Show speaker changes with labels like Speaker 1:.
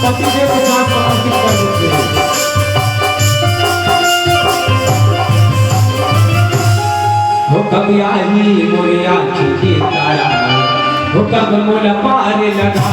Speaker 1: पतिदेव के साथ समर्पित कर देते हैं। हो कभी आई मोरिया की तारा, हो कब मोला पार लगा